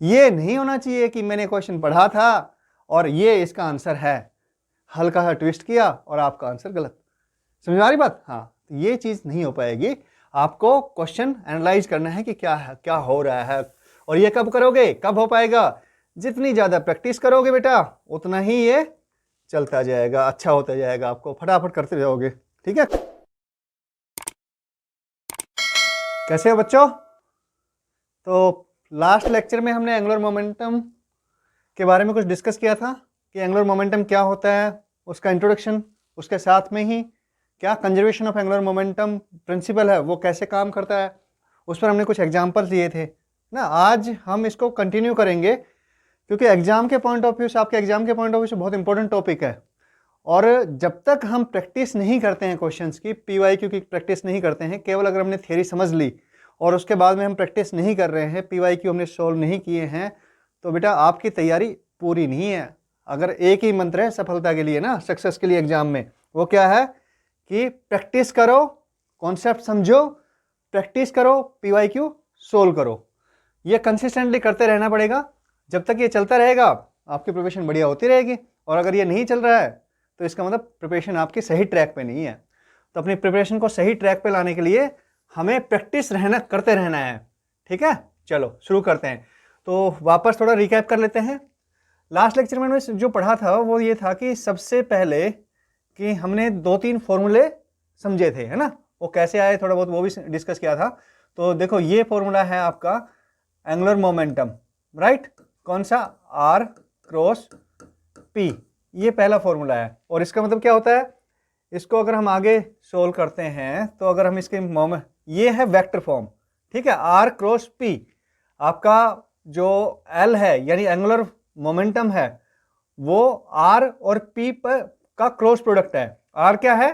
ये नहीं होना चाहिए कि मैंने क्वेश्चन पढ़ा था और ये इसका आंसर है, हल्का सा ट्विस्ट किया और आपका आंसर गलत। समझ आ रही बात? हाँ, तो ये चीज़ नहीं हो पाएगी। आपको क्वेश्चन एनालाइज करना है कि क्या है, क्या हो रहा है। और ये कब करोगे, कब हो पाएगा? जितनी ज़्यादा प्रैक्टिस करोगे बेटा उतना ही ये चलता जाएगा, अच्छा होता जाएगा, आपको फटाफट करते जाओगे। ठीक है, कैसे हो बच्चों? तो लास्ट लेक्चर में हमने एंगुलर मोमेंटम के बारे में कुछ डिस्कस किया था कि एंगुलर मोमेंटम क्या होता है, उसका इंट्रोडक्शन, उसके साथ में ही क्या conservation of angular momentum principle है वो कैसे काम करता है, उस पर हमने कुछ एग्जांपल्स दिए थे ना। आज हम इसको कंटिन्यू करेंगे क्योंकि एग्जाम के पॉइंट ऑफ व्यू से, आपके एग्जाम के पॉइंट ऑफ व्यू से बहुत इंपॉर्टेंट टॉपिक है। और जब तक हम प्रैक्टिस नहीं करते हैं क्वेश्चंस की, PYQ की प्रैक्टिस नहीं करते हैं, केवल अगर हमने थ्योरी समझ ली और उसके बाद में हम प्रैक्टिस नहीं कर रहे हैं, PYQ हमने सोल्व नहीं किए हैं, तो बेटा आपकी तैयारी पूरी नहीं है। अगर एक ही मंत्र है सफलता के लिए ना, सक्सेस के लिए एग्जाम में, वो क्या है कि प्रैक्टिस करो, कॉन्सेप्ट समझो, प्रैक्टिस करो, PYQ सोल्व करो। ये कंसिस्टेंटली करते रहना पड़ेगा। जब तक ये चलता रहेगा आपकी प्रिपरेशन बढ़िया होती रहेगी। और अगर ये नहीं चल रहा है तो इसका मतलब प्रिपरेशन आपकी सही ट्रैक पे नहीं है। तो अपनी प्रिपरेशन को सही ट्रैक पे लाने के लिए हमें प्रैक्टिस करते रहना है। ठीक है, चलो शुरू करते हैं। तो वापस थोड़ा रिकैप कर लेते हैं। लास्ट लेक्चर में मैंने जो पढ़ा था वो ये था कि सबसे पहले कि हमने 2-3 फॉर्मूले समझे थे, है ना। वो कैसे आए थोड़ा बहुत वो भी डिस्कस किया था। तो देखो ये फॉर्मूला है आपका एंगुलर मोमेंटम, राइट। कौन सा? R क्रॉस P, ये पहला फॉर्मूला है। और इसका मतलब क्या होता है, इसको अगर हम आगे सोल्व करते हैं तो अगर हम इसके ये है वेक्टर फॉर्म, ठीक है। R क्रॉस P आपका जो L है यानी एंगुलर मोमेंटम है वो R और P पर का क्रॉस प्रोडक्ट है। R क्या है?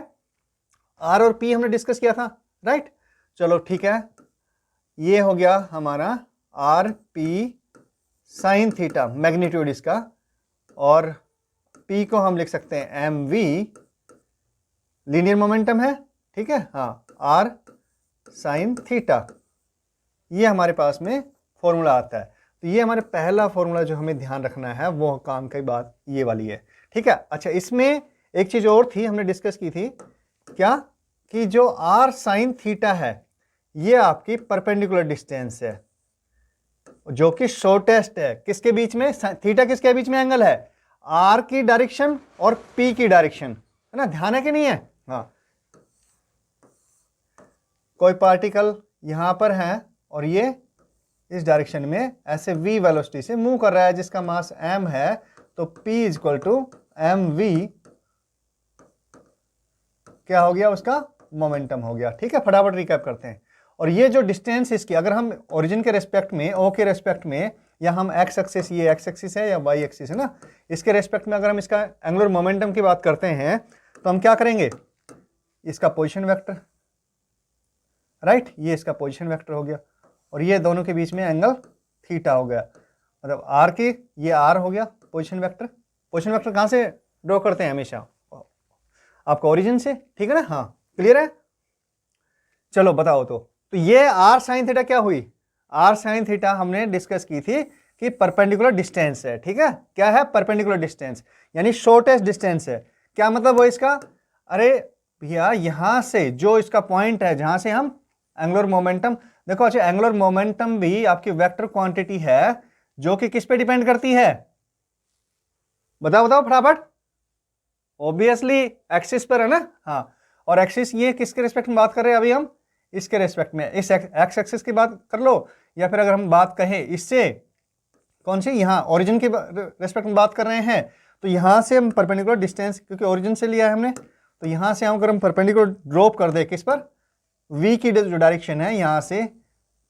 R और P हमने डिस्कस किया था, राइट। चलो ठीक है, ये हो गया हमारा R P sine theta, magnitude इसका, और P को हम लिख सकते हैं mv, लीनियर मोमेंटम है, ठीक है। हाँ, R साइन थीटा, ये हमारे पास में फॉर्मूला आता है। तो ये हमारे पहला फॉर्मूला जो हमें ध्यान रखना है वो काम की बात ये वाली है, ठीक है। अच्छा, इसमें एक चीज और थी हमने डिस्कस की थी, क्या कि जो R साइन थीटा है ये आपकी परपेंडिकुलर डिस्टेंस है जो कि शॉर्टेस्ट है। किसके बीच में? थीटा किसके बीच में एंगल है? R की डायरेक्शन और P की डायरेक्शन, है ना। ध्यान है कि नहीं है? हाँ, कोई पार्टिकल यहां पर है और ये इस डायरेक्शन में ऐसे v वेलोसिटी से मूव कर रहा है जिसका मास m है, तो P इक्वल टू mv क्या हो गया? उसका मोमेंटम हो गया। ठीक है, फटाफट रिकैप करते हैं। और ये जो डिस्टेंस इसकी, अगर हम ओरिजिन के रेस्पेक्ट में, ओ के रेस्पेक्ट में, या हम एक्स एक्सिस, ये एक्स एक्सिस है या वाई एक्सिस है ना, इसके रेस्पेक्ट में अगर हम इसका एंगुलर मोमेंटम की बात करते हैं तो हम क्या करेंगे? इसका पोजीशन वेक्टर, राइट, ये इसका पोजीशन वेक्टर हो गया और ये दोनों के बीच में एंगल थीटा हो गया। मतलब आर की ये आर हो गया पोजीशन वेक्टर। पोजीशन वेक्टर कहाँ से ड्रॉ करते हैं? हमेशा आपका ओरिजिन से, ठीक है ना। हाँ, क्लियर है? चलो बताओ। तो ये आर साइन थीटा क्या हुई? आर साइन थीटा हमने डिस्कस की थी कि परपेंडिकुलर डिस्टेंस है, ठीक है। क्या है? परपेंडिकुलर डिस्टेंस, यानी शॉर्टेस्ट डिस्टेंस है। क्या मतलब वो इसका? अरे भैया, यहां से जो इसका पॉइंट है जहां से हम एंगुलर मोमेंटम, देखो अच्छा, एंगुलर मोमेंटम भी आपकी वेक्टर क्वांटिटी है जो कि किस पे डिपेंड करती है? बताओ बताओ फटाफट। ऑब्वियसली एक्सिस पर है ना। हाँ, और एक्सिस ये किसके रिस्पेक्ट में बात कर रहे हैं अभी हम? इसके रिस्पेक्ट में, इस एक्स एक्सिस की बात कर लो, या फिर अगर हम बात कहें इससे, कौन सी, यहाँ ओरिजिन के रिस्पेक्ट में बात कर रहे हैं, तो यहां से हम परपेंडिकुलर डिस्टेंस, क्योंकि ओरिजिन से लिया है हमने, तो यहां से हम अगर हम परपेंडिकुलर ड्रॉप कर दे किस पर? v की जो डायरेक्शन है यहां से,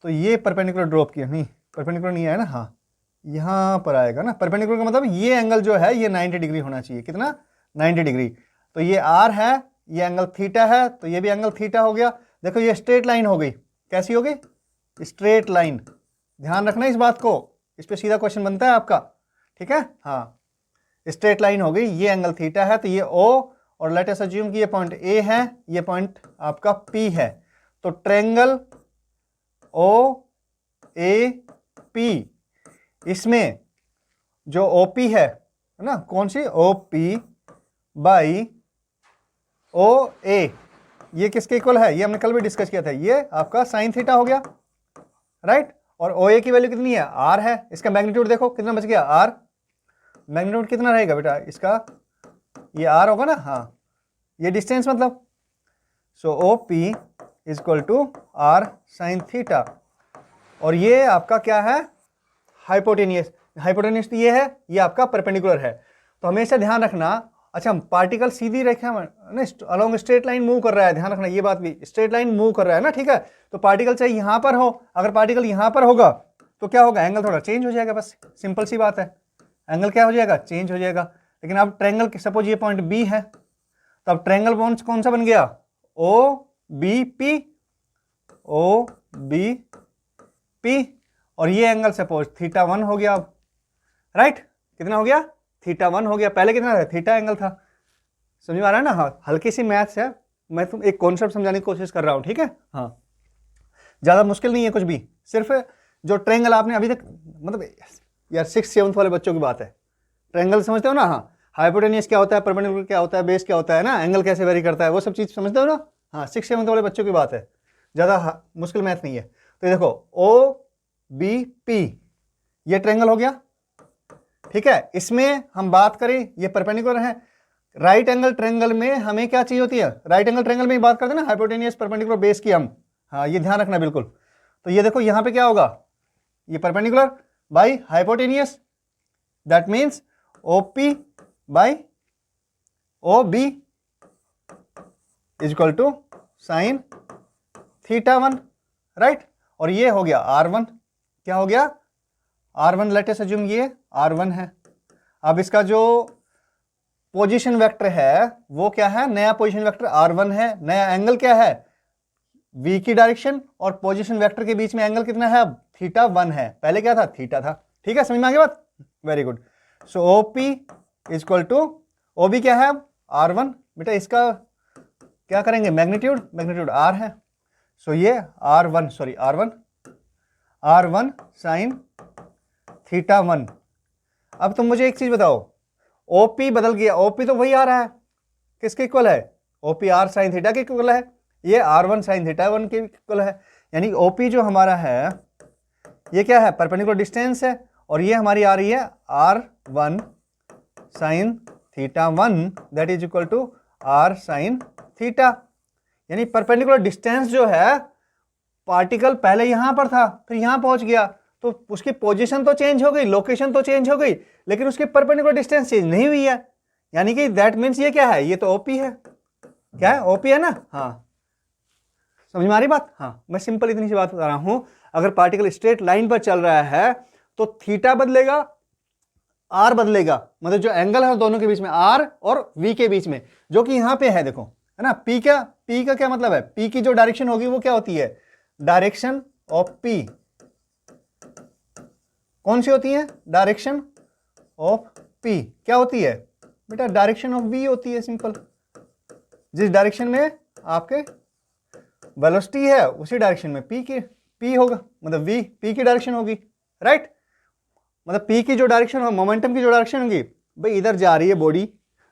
तो ये परपेंडिकुलर ड्रॉप किया, नहीं परपेंडिकुलर नहीं है ना, हाँ यहां पर आएगा ना। परपेंडिकुलर का मतलब ये एंगल जो है ये 90 डिग्री होना चाहिए। कितना? 90 डिग्री। तो ये r है, ये एंगल थीटा है, तो ये भी एंगल थीटा हो गया। देखो ये स्ट्रेट लाइन हो गई। कैसी हो गई? Straight line. ध्यान रखना इस बात को, इस पे सीधा क्वेश्चन बनता है आपका, ठीक है। हाँ, स्ट्रेट लाइन हो गई, ये एंगल थीटा है, तो ये O, और लेट अस अज्यूम कि ये पॉइंट A है, ये पॉइंट आपका P है। तो ट्रायंगल OAP इसमें जो OP है ना, कौन सी OP बाई OA, ये किसके इक्वल है, ये हमने कल भी डिस्कस किया था, ये आपका साइन थीटा हो गया, राइट। और OA की वैल्यू कितनी है, R है। इसका मैग्नीट्यूड देखो कितना बच गया, R। मैग्नीट्यूड कितना रहेगा बेटा इसका, ये R होगा ना, हाँ, ये डिस्टेंस मतलब। So OP is equal to R sine theta, और ये आपका क्या है, हाइपोटेनियस। हाइपोटेनियस ये है, ये आपका परपेंडिकुलर है। तो हमेशा ध्यान रखना, अच्छा पार्टिकल सीधी रेखा में अलोंग स्ट्रेट लाइन मूव कर रहा है, ध्यान रखना ये बात भी, स्ट्रेट लाइन मूव कर रहा है ना, ठीक है। तो पार्टिकल चाहे यहां पर हो, अगर पार्टिकल यहां पर होगा तो क्या होगा, एंगल थोड़ा चेंज हो जाएगा, बस सिंपल सी बात है, एंगल क्या हो जाएगा, चेंज हो जाएगा। लेकिन अब ट्रायंगल, सपोज ये पॉइंट बी है, तो अब ट्रायंगल कौन सा बन गया, OBP, OBP, और ये एंगल सपोज θ1 हो गया अब, राइट। कितना हो गया, θ1 हो गया, पहले कितना था, थीटा एंगल था। समझ में आ रहा है ना, हाँ, हल्की सी मैथ्स है, मैं तुम एक कॉन्सेप्ट समझाने की कोशिश कर रहा हूँ, ठीक है, हाँ, ज्यादा मुश्किल नहीं है कुछ भी, सिर्फ जो ट्रायंगल आपने अभी तक, मतलब यार 6th 7th वाले बच्चों की बात है, ट्रायंगल समझते हो ना, हाँ, हाइपोटेनियस क्या होता है, परपेंडिकुलर क्या होता है, बेस क्या होता है ना, एंगल कैसे वेरी करता है, वो सब चीज समझते हो ना, हाँ, 6th 7th वाले बच्चों की बात है, ज्यादा मुश्किल मैथ नहीं है। तो ये देखो OBP, ये ट्रायंगल हो गया, ठीक है। इसमें हम बात करें, ये परपेंडिकुलर है, राइट एंगल ट्रायंगल में हमें क्या चाहिए होती है, राइट एंगल ट्रायंगल में ही बात करते हैं ना, हाइपोटेनियस परपेंडिकुलर बेस की हम, हाँ, ये ध्यान रखना बिल्कुल। तो ये देखो यहाँ पे क्या होगा, ये perpendicular by hypotenuse, that means OP by OB is equal to sine θ1, right. और ये हो गया R1, क्या हो गया, R1, लेट अस अज्यूम ये R1 है। अब इसका जो पोजीशन वेक्टर है वो क्या है, नया पोजीशन वेक्टर R1 है, नया एंगल क्या है, V की डायरेक्शन, और पोजीशन वेक्टर के बीच में एंगल कितना है, अब θ1 है, पहले क्या था, थीटा था, ठीक है, समझ में आ गई बात, very good. So OP is equal to, OB क्या है, R1, बेटा इसका क्या करेंगे, मैग्नीट्यूड R है, सो ये R1 साइन θ1। अब तुम मुझे एक चीज बताओ, OP बदल गया, OP तो वही आ रहा है, किसके इक्वल है, OP R साइन थीटा के इक्वल है, ये R1 साइन θ1 के इक्वल है, यानी OP जो हमारा है ये क्या है, परपेंडिकुलर डिस्टेंस है, और ये हमारी आ रही है R1 sine θ1, that is equal to R sine theta. यानी परपेंडिकुलर डिस्टेंस जो है, पार्टिकल पहले यहां पर था, फिर यहां पहुंच गया, तो उसकी पोजीशन तो चेंज हो गई, लोकेशन तो चेंज हो गई, लेकिन उसकी परपेंडिकुलर डिस्टेंस चेंज नहीं हुई है, यानी कि दैट मीन्स ये क्या है, ये तो OP है, क्या है, OP है ना, हाँ, समझ में आ रही बात, हाँ, मैं सिंपल इतनी सी बात बता रहा हूं, अगर पार्टिकल स्ट्रेट लाइन पर चल रहा है तो थीटा बदलेगा, R बदलेगा, मतलब जो एंगल है दोनों के बीच में, R और V के बीच में, जो कि यहां पे है, देखो है ना, P का क्या मतलब है, P की जो डायरेक्शन होगी वो क्या होती है, डायरेक्शन ऑफ P, कौन सी होती है, डायरेक्शन ऑफ P क्या होती है बेटा, डायरेक्शन ऑफ V होती है, सिंपल, जिस डायरेक्शन में आपके वेलोसिटी है उसी डायरेक्शन में P होगा, मतलब V P की डायरेक्शन होगी, राइट। मतलब P की जो डायरेक्शन हो, मोमेंटम की जो डायरेक्शन होगी, भाई इधर जा रही है बॉडी,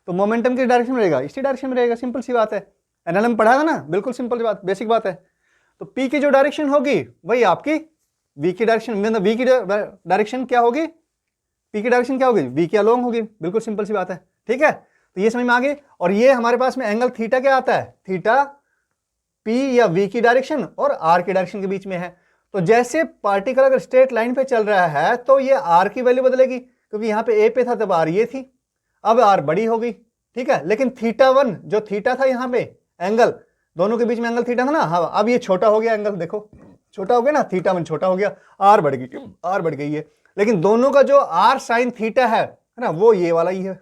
तो मोमेंटम की डायरेक्शन में रहेगा, इसी डायरेक्शन में रहेगा, सिंपल सी बात है, एनएलएम पढ़ा था ना, बिल्कुल सिंपल सी बात, बेसिक बात है। तो P की जो डायरेक्शन होगी वही आपकी V की डायरेक्शन, मतलब V की डायरेक्शन क्या होगी, P की डायरेक्शन क्या होगी, V के अलोंग होगी, बिल्कुल सिंपल सी बात है, ठीक है। तो ये समझ में आ गई, और ये हमारे पास में एंगल थीटा क्या आता है, थीटा P या V की डायरेक्शन और R की डायरेक्शन के बीच में है। तो जैसे पार्टिकल अगर स्ट्रेट लाइन पे चल रहा है तो ये R की वैल्यू बदलेगी, क्योंकि यहाँ पे A पे था तब R ये थी, अब R बड़ी होगी, ठीक है। लेकिन θ1 जो थीटा था यहाँ पे एंगल, दोनों के बीच में एंगल थीटा था ना, हाँ, अब ये छोटा हो गया एंगल, देखो छोटा हो गया ना, θ1 छोटा हो गया, R बढ़ गई है, लेकिन दोनों का जो R साइन थीटा है ना, वो ये वाला ही है,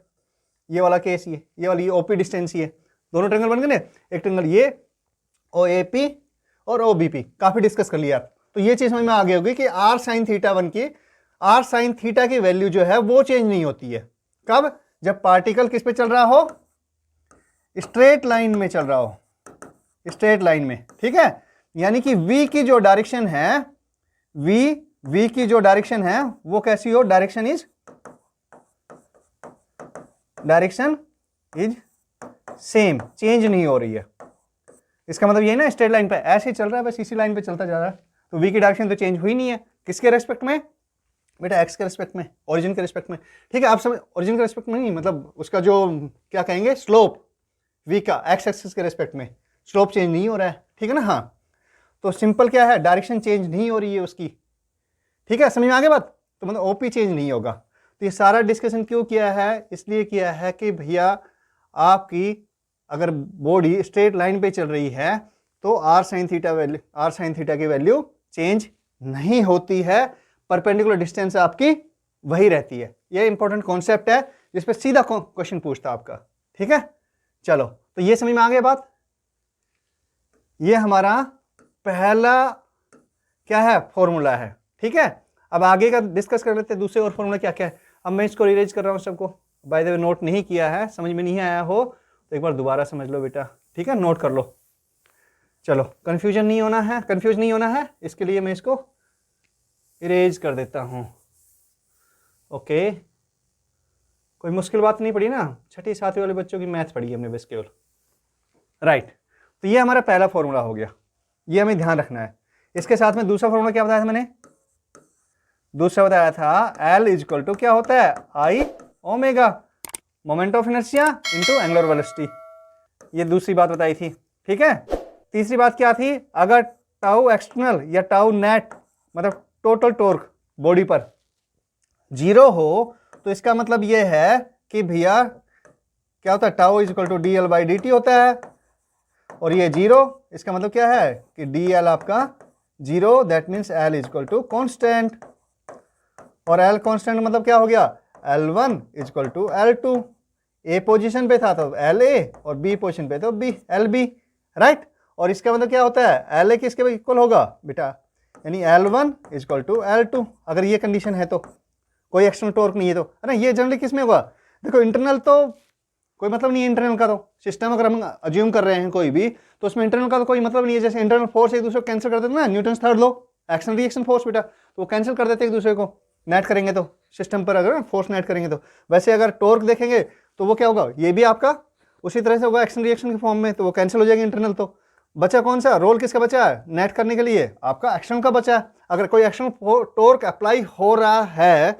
ये वाला केस, ये वाली OP डिस्टेंस ही है, दोनों ट्रायंगल बन गए ना, एक ट्रायंगल ये OAP और OBP, काफी डिस्कस कर लिया। तो ये चीज समझ में आ गई होगी कि R साइन θ1 की, R साइन थीटा की वैल्यू जो है वो चेंज नहीं होती है, कब, जब पार्टिकल किस पे चल रहा हो, स्ट्रेट लाइन में चल रहा हो, स्ट्रेट लाइन में, ठीक है। यानी कि V की जो डायरेक्शन है, V v की जो डायरेक्शन है वो कैसी हो, डायरेक्शन इज सेम, चेंज नहीं हो रही है। इसका मतलब ये ना स्ट्रेट लाइन पे ऐसे ही चल रहा है, बस इसी लाइन पे चलता जा रहा है, तो v की डायरेक्शन तो चेंज हुई नहीं है। किसके रेस्पेक्ट में बेटा, x के रेस्पेक्ट में, ओरिजिन के रेस्पेक्ट में। ठीक है, आप समझ, ओरिजिन के रेस्पेक्ट में नहीं, मतलब उसका जो क्या कहेंगे स्लोप v का x एक्सिस के रेस्पेक्ट में स्लोप चेंज नहीं हो रहा है। ठीक है ना, हाँ, तो सिंपल क्या है, डायरेक्शन चेंज नहीं हो रही है उसकी। ठीक है, समझ में आ गया बात, तो मतलब ओपी चेंज नहीं होगा। तो ये सारा डिस्कशन क्यों किया है, इसलिए किया है कि भैया आपकी अगर बॉडी स्ट्रेट लाइन पे चल रही है तो आर साइन थीटा की वैल्यू चेंज नहीं होती है, परपेंडिकुलर डिस्टेंस आपकी वही रहती है। ये इंपॉर्टेंट कॉन्सेप्ट है जिस पे सीधा क्वेश्चन पूछता आपका। ठीक है, चलो, तो ये समझ में आ गया बात। ये हमारा पहला क्या है, फॉर्मूला है। ठीक है, अब आगे का डिस्कस कर लेते हैं, दूसरे और फॉर्मूला क्या क्या है। अब मैं इसको रिवाइज कर रहा हूं सबको, बाय द वे नोट नहीं किया है, समझ में नहीं आया हो तो एक बार दोबारा समझ लो बेटा। ठीक है, नोट कर लो। चलो, कंफ्यूज नहीं होना है, इसके लिए मैं इसको इरेज कर देता हूं। ओके, कोई मुश्किल बात नहीं पड़ी ना, छठी सातवीं वाले बच्चों की मैथ पढ़ी हमने बस केवल। राइट, तो ये हमारा पहला फॉर्मूला हो गया, ये हमें ध्यान रखना है। इसके साथ में दूसरा फॉर्मूला क्या बताया था मैंने, दूसरा बताया था L इक्वल टू क्या होता है, I omega, moment of inertia into angular velocity, ये दूसरी बात बताई थी। ठीक है, तीसरी बात क्या थी, अगर टाउ एक्सटर्नल या टाउ नेट मतलब टोटल टॉर्क बॉडी पर 0 हो तो इसका मतलब ये है कि भैया क्या होता है, tau is equal to D L by D T होता है, और ये 0, इसका मतलब क्या है कि डी एल आपका 0, that means L is equal to constant, और एल कॉन्स्टेंट मतलब क्या हो गया, L1 is equal to L2, a position पे था तो LA और बी पोजीशन पे तो LB, राइट। और इसका मतलब क्या होता है, LA किसके इक्वल होगा बेटा, यानी L1 is equal to L2, अगर ये कंडीशन है तो, कोई एक्सटर्नल टॉर्क नहीं है तो, है ना। ये जनरली किस में होगा, देखो इंटरनल तो कोई मतलब नहीं है, इंटरनल का तो सिस्टम अगर हम अज्यूम कर रहे हैं कोई भी, तो उसमें इंटरनल का तो कोई मतलब नहीं है। जैसे इंटरनल फोर्स एक दूसरे को कैंसिल कर देते हैं ना, Newton third law, action reaction force बेटा, तो वो कैंसिल कर देते हैं एक दूसरे को, नेट करेंगे तो सिस्टम पर अगर फोर्स नेट करेंगे तो। वैसे अगर टॉर्क देखेंगे तो वो क्या होगा, ये भी आपका उसी तरह से होगा एक्शन रिएक्शन के फॉर्म में, तो वो कैंसिल हो जाएगा इंटरनल। तो बचा कौन सा रोल, किसका बचा है, नेट करने के लिए आपका एक्शन का बचा है। अगर कोई एक्शन टॉर्क अप्लाई हो रहा है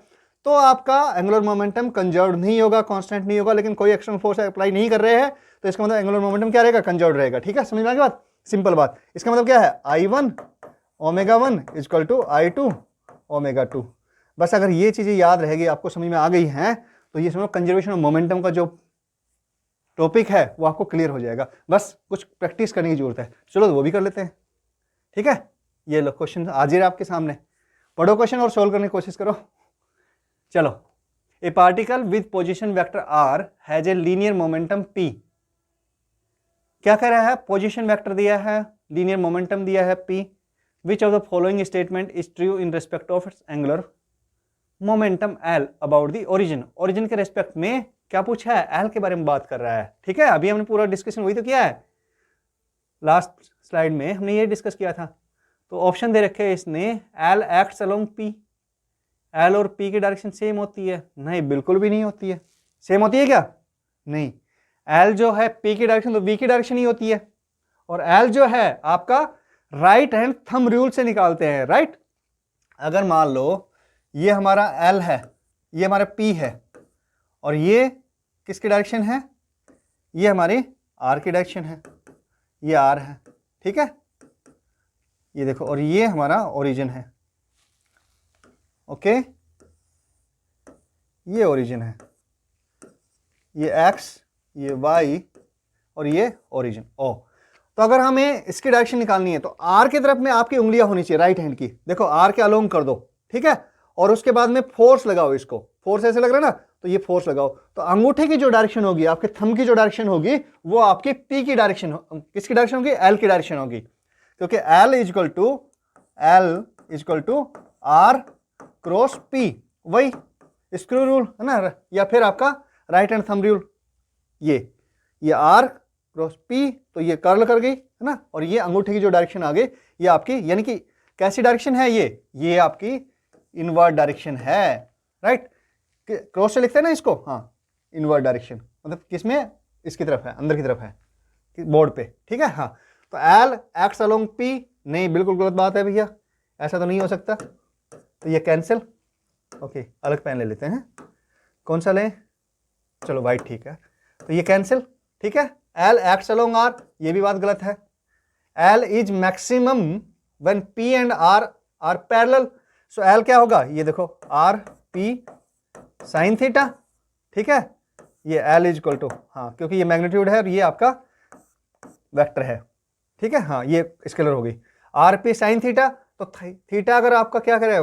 तो आपका एंगुलर मोमेंटम कंजर्व नहीं होगा, कांस्टेंट नहीं होगा। लेकिन कोई एक्शन फोर्स अप्लाई नहीं कर रहे हैं तो इसका मतलब एंगुलर मोमेंटम क्या रहेगा, कंजर्व रहेगा। ठीक है, समझ में आ गई बात, सिंपल बात। इसका मतलब क्या है, I1 omega 1 equal to I2 omega 2। बस अगर ये चीजें याद रहेगी, आपको समझ में आ गई हैं, तो ये समझो कंजर्वेशन ऑफ मोमेंटम का जो टॉपिक है वो आपको क्लियर हो जाएगा। बस कुछ प्रैक्टिस करने की जरूरत है, चलो वो भी कर लेते हैं। ठीक है, ये लो क्वेश्चन हाजिर है आपके सामने, पढ़ो क्वेश्चन और सोल्व करने की कोशिश करो। चलो, ए particle with position vector R has a linear momentum P। क्या कह रहा है, पोजीशन वेक्टर दिया है, लीनियर मोमेंटम दिया है P। Which of the following statement is true in respect of its angular momentum L about the origin. Origin के respect में क्या पूछा है, L के बारे में बात कर रहा है। ठीक है, अभी हमने पूरा डिस्कशन वही तो किया है, लास्ट स्लाइड में हमने ये डिस्कस किया था। तो ऑप्शन दे रखे हैं इसने, L acts along P, L और P की डायरेक्शन सेम होती है, नहीं बिल्कुल भी नहीं होती है। सेम होती है क्या, नहीं, L जो है P की डायरेक्शन तो V की डायरेक्शन ही होती है, और L जो है आपका राइट हैंड थंब रूल से निकालते हैं, राइट। अगर मान लो ये हमारा L है, ये हमारा P है, और ये किसकी डायरेक्शन है, ये हमारी R की डायरेक्शन है, ये R है। ठीक है, ये देखो, और ये हमारा ओरिजिन है। ओके, ये ओरिजिन है, ये X, ये Y और ये ओरिजिन O। तो अगर हमें इसकी डायरेक्शन निकालनी है तो R की तरफ में आपकी उंगलियां होनी चाहिए, राइट हैंड की। देखो R के अलोंग कर दो, ठीक है, और उसके बाद में फोर्स लगाओ, इसको फोर्स ऐसे लग रहा है ना, तो ये फोर्स लगाओ, तो अंगूठे की जो डायरेक्शन होगी, आपके थंब की जो डायरेक्शन होगी, वो आपकी P की डायरेक्शन, किसकी डायरेक्शन होगी, L की डायरेक्शन होगी, क्योंकि L equal to R cross P, वही स्क्रू रूल है ना, या फिर आपका राइट हैंड थंब रूल। ये R क्रॉस P, तो ये कर्ल कर गई है ना, और ये अंगूठे की जो डायरेक्शन आ गई, ये आपकी यानी कि कैसी डायरेक्शन है, ये आपकी इनवर्ड डायरेक्शन है, राइट। क्रॉस से लिखते हैं ना इसको, हाँ इनवर्ड डायरेक्शन मतलब किसमें, इसकी तरफ है, अंदर की तरफ है बोर्ड पे, ठीक है। हाँ तो एल एक्स अलोंग पी, नहीं बिल्कुल गलत बात है भैया, ऐसा तो नहीं हो सकता, तो ये कैंसिल। ओके अलग पेन ले लेते हैं, कौन सा लें, चलो वाइट ठीक है, तो ये कैंसिल, ठीक है। एल एक्स अलोंग आर, ये भी बात गलत है। L is maximum when P and R are parallel, so L क्या होगा, ये देखो आर पी साइन थीटा, ठीक है। ये एल इज इक्वल टू, हाँ क्योंकि ये मैग्नीट्यूड है और ये आपका वेक्टर है, ठीक है। हाँ ये स्केलर हो गई, आर पी साइन थीटा, तो थीटा अगर आपका क्या करे,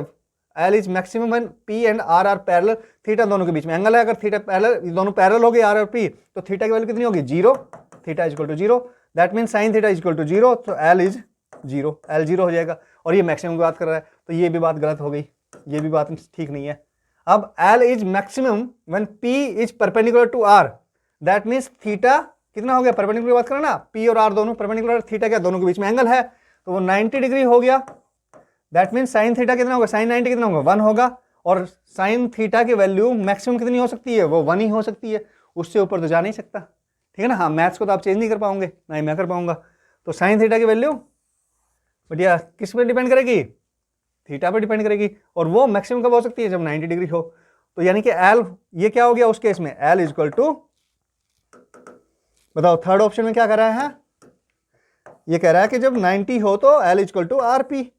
L is maximum when P and R are parallel, theta दोनों के बीच में एंगल है, अगर थीटा पैरेलल, दोनों पैरेलल हो गए आर और पी, तो थीटा की वैल्यू कितनी होगी, zero, theta is equal to zero, that mean sine theta is equal to zero, तो L is zero, L zero हो जाएगा। और ये मैक्सिमम की बात कर रहा है, तो ये भी बात गलत हो गई, ये भी बात ठीक नहीं है। अब L is maximum when P is perpendicular to R, that means theta कितना हो गया, परपेंडिकुलर बात करो ना, पी और आर दोनों परपेंडिकुलर, थीटा क्या दोनों के बीच में एंगल है, तो वो 90 डिग्री हो गया, दैट मीन साइन थीटा कितना होगा, साइन 90 कितना होगा, 1 होगा। और साइन थीटा की वैल्यू मैक्सिमम कितनी हो सकती है, वो 1 ही हो सकती है, उससे ऊपर तो जा नहीं सकता, ठीक है ना। हाँ मैथ्स को तो आप चेंज नहीं कर पाओगे, ना ही मैं कर पाऊंगा, तो साइन थीटा की वैल्यू बढ़िया किस पर डिपेंड करेगी, थीटा पर डिपेंड करेगी, और वो मैक्सिमम कब हो सकती है, जब 90 डिग्री हो। तो यानी कि एल, ये क्या हो गया उस केस में, एल इज इक्वल टू, बताओ थर्ड ऑप्शन में क्या कर रहा है, ये कह रहा है कि जब 90 हो तो L is equal to R P,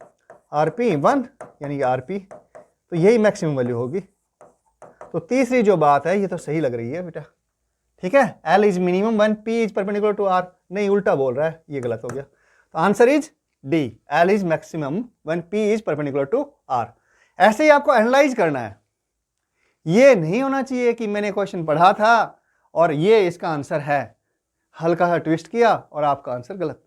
R P 1 यानी कि आर पी, तो यही मैक्सिमम वैल्यू होगी। तो तीसरी जो बात है ये तो सही लग रही है बेटा, ठीक है। L is minimum when P is perpendicular to R, नहीं उल्टा बोल रहा है, ये गलत हो गया। तो answer is D, L is maximum when P is perpendicular to R. ऐसे ही आपको एनालाइज करना है, ये नहीं होना चाहिए कि मैंने क्वेश्चन पढ़ा था और ये इसका आंसर है, हल्का सा ट्विस्ट किया और आपका आंसर गलत,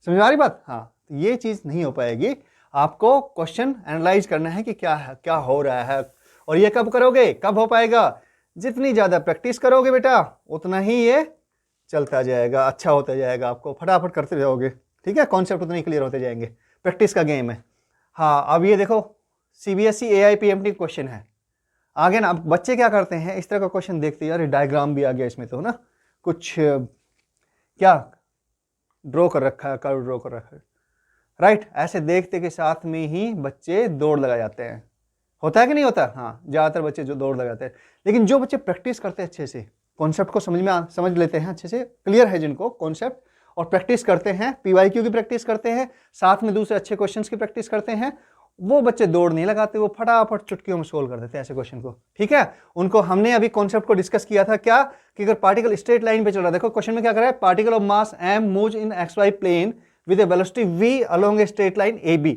समझ आ रही बात। हाँ तो ये चीज नहीं हो पाएगी, आपको क्वेश्चन एनालाइज करना है कि क्या है, क्या हो रहा है, और ये कब करोगे, कब हो पाएगा, जितनी ज्यादा प्रैक्टिस करोगे बेटा उतना ही ये चलता जाएगा, अच्छा होता जाएगा, आपको फटाफट करते जाओगे, ठीक है। कॉन्सेप्ट उतने क्लियर होते जाएंगे, प्रैक्टिस का गेम है। हाँ अब ये देखो CBSE AIPMT क्वेश्चन है आगे ना, बच्चे क्या करते हैं इस तरह का क्वेश्चन देखते हैं, अरे डायग्राम भी आ गया इसमें तो ना, कुछ क्या ड्रॉ कर रखा है, कर्व ड्रॉ कर रखा है, राइट। ऐसे देखते के साथ में ही बच्चे दौड़ लगा जाते हैं, होता है कि नहीं होता, हाँ ज्यादातर बच्चे जो दौड़ लगाते हैं। लेकिन जो बच्चे प्रैक्टिस करते हैं अच्छे से, कॉन्सेप्ट को समझ लेते हैं अच्छे से, क्लियर है जिनको कॉन्सेप्ट, और प्रैक्टिस करते हैं, PYQ की प्रैक्टिस करते हैं, साथ में दूसरे अच्छे क्वेश्चंस की प्रैक्टिस करते हैं, वो बच्चे दौड़ नहीं लगाते, वो फटाफट चुटकियों में सोल्व कर देते हैं ऐसे क्वेश्चन को, ठीक है। उनको हमने अभी कॉन्सेप्ट को डिस्कस किया था क्या, कि अगर पार्टिकल स्ट्रेट लाइन पे चल रहा है, देखो क्वेश्चन में क्या कर रहा है, particle of mass m moves in XY plane with a velocity v along a straight line AB,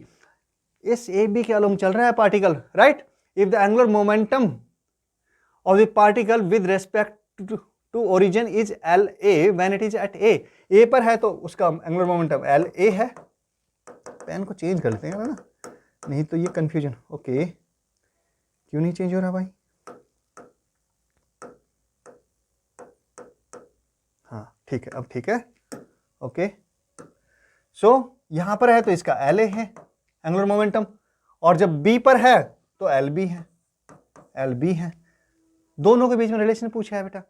इस AB के अलोंग चल रहा है particle, right. If the angular momentum of the particle with respect to origin is LA when it is at A पर है तो उसका angular momentum LA है। पेन को चेंज कर लेते हैं ना, नहीं तो ये कंफ्यूजन, ओके क्यों नहीं चेंज हो रहा भाई, हाँ ठीक है अब ठीक है, ओके। सो यहां पर है तो इसका LA है एंगुलर मोमेंटम, और जब B पर है तो LB है, LB है, दोनों के बीच में रिलेशन पूछा है बेटा।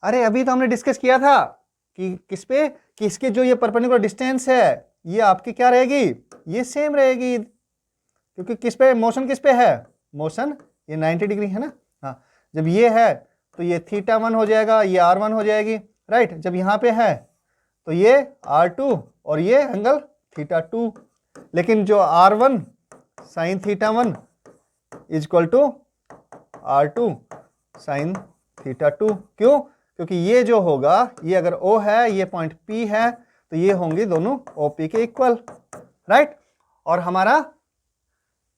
अरे अभी तो हमने डिस्कस किया था कि किस पे, कि इसके जो ये परपेंडिकुलर डिस्टेंस है ये आपकी क्या रहेगी, ये सेम रहेगी, क्योंकि किस पे मोशन, किस पे है मोशन, ये 90 डिग्री है ना। हाँ जब ये है तो ये θ1 हो जाएगा, ये R1 हो जाएगी, राइट। जब यहाँ पे है तो ये R2 और ये एंगल θ2, लेकिन जो R1 sine θ1 is equal to R2 sine θ2, क्यों, क्योंकि ये जो होगा, ये अगर O है, ये पॉइंट P है, तो ये होंगे दोनों OP के इक्वल, राइट। और हमारा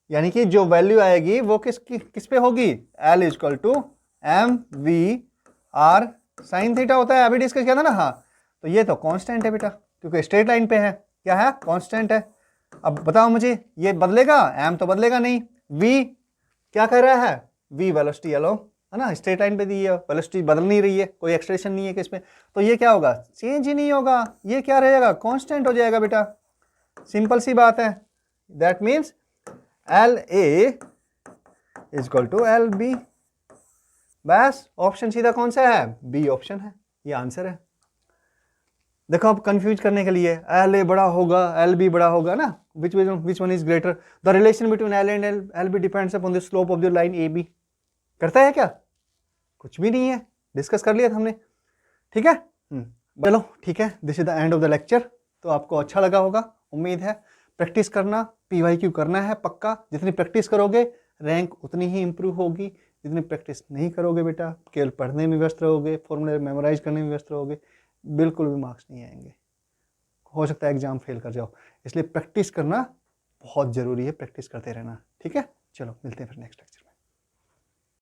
यानी कि जो वैल्यू आएगी वो किस पे होगी, L is equal to MVR sine theta होता है, अभी डिस्कस किया था ना। हाँ तो ये तो कांस्टेंट है बेटा, क्योंकि स्ट्रेट लाइन पे है, क्या है, कांस्टेंट है। अब बताओ मुझे ये बदलेगा, M तो बदलेगा नहीं, V क्या कर रहा है, V वेलोसिटी अलोंग है ना, स्ट्रेट लाइन पे दी है, वेलोसिटी बदल नहीं रही है, कोई एक्सप्रेशन नहीं है कि इसमें, तो ये क्या होगा, चेंज ही नहीं होगा, ये क्या रहेगा, कांस्टेंट हो जाएगा बेटा, सिंपल सी बात है। That means LA is equal to L B. बस ऑप्शन सीधा कौन सा है, बी ऑप्शन है, ये आंसर है। देखो अब कंफ्यूज करने के लिए एल ए बड़ा होगा, एल बी बड़ा होगा ना, which one is greater, the relation between L and L B depends upon the slope of the line A B. करता है क्या, कुछ भी नहीं है, डिस्कस कर लिया था हमने, ठीक है। चलो ठीक है, this is the end of the lecture. तो आपको अच्छा लगा होगा, उम्मीद है। प्रैक्टिस करना, PYQ करना है पक्का। जितनी प्रैक्टिस करोगे रैंक उतनी ही इंप्रूव होगी। जितनी प्रैक्टिस नहीं करोगे बेटा, केवल पढ़ने में व्यस्त रहोगे, फॉर्मूले मेमोराइज करने में व्यस्त रहोगे, बिल्कुल भी मार्क्स नहीं आएंगे, हो सकता है एग्जाम फेल कर जाओ। इसलिए प्रैक्टिस करना बहुत ज़रूरी है, प्रैक्टिस करते रहना, ठीक है। चलो मिलते हैं फिर नेक्स्ट लेक्चर में।